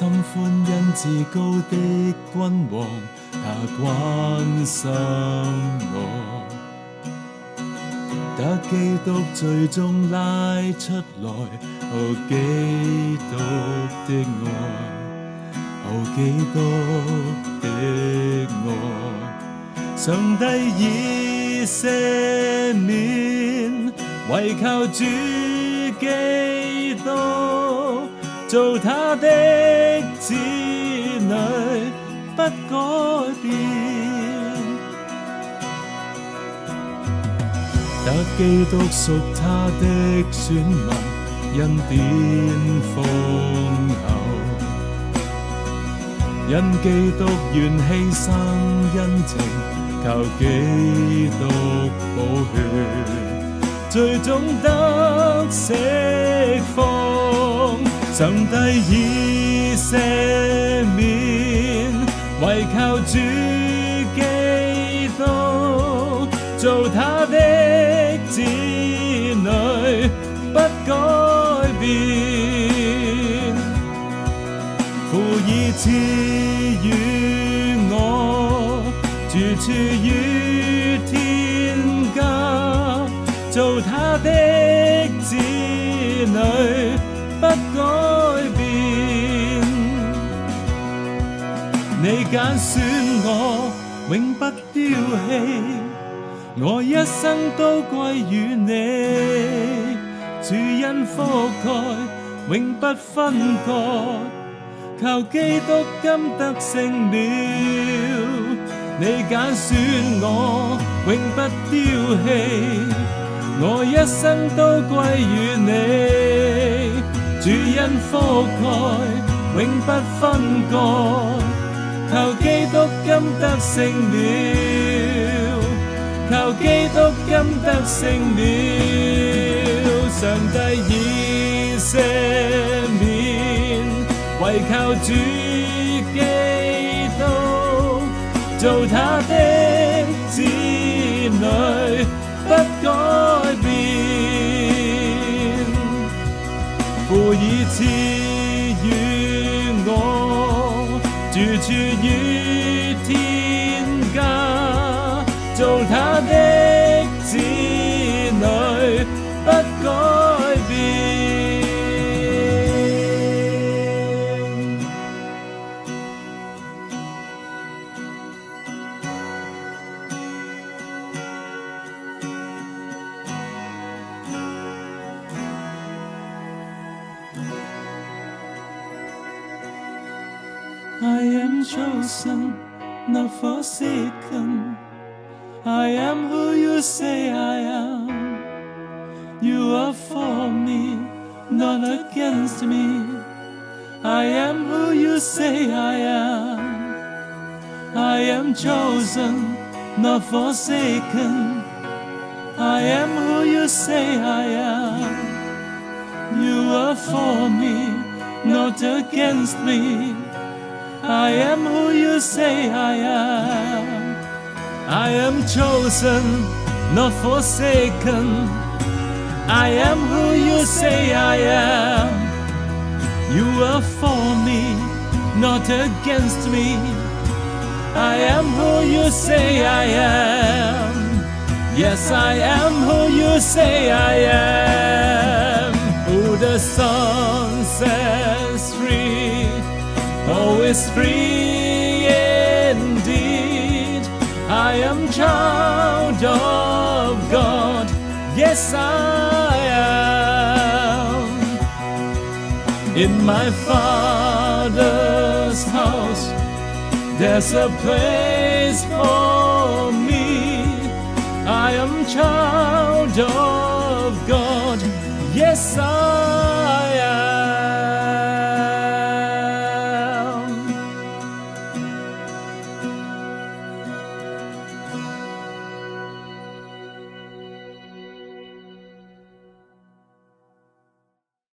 心歡欣至高的君王，他關心我。得基督最終拉出來，基督的愛，基督的愛，上帝已赦免，唯靠主基督，做他的子女不改變。得基督屬他的選民，恩典豐厚，因基督願犧牲恩情，靠基督寶血，最終得釋放。上帝已赦免，唯靠主基督，做他的子女不改變。父已賜予我，住處於天家，做他的子女不改變。你揀選我，永不丟棄，我一生都歸於你。主恩覆蓋，永不分割，靠基督今得勝了。你揀選我，永不丟棄，我一生都歸於你。主恩覆蓋，永不分割，靠基督今得勝了，靠基督今得勝了。上帝已赦免，唯靠主基督，做他的子女不改變。父已賜予我，住處於天家，做他的子女不改變。I am chosen, not forsaken. I am who you say I am. You are for me, not against me. I am who you say I am. I am chosen, not forsaken. I am who you say I am. You are for me, not against me. I am who you say I am. I am chosen, not forsaken. I am who you say I am. You are for me, not against me. I am who you say I am. Yes, I am who you say I am. Who the Son sets free, oh, is free indeed. I am child of God. Yes, I am. In my Father's house, there's a place for me. I am child of God. Yes, I am.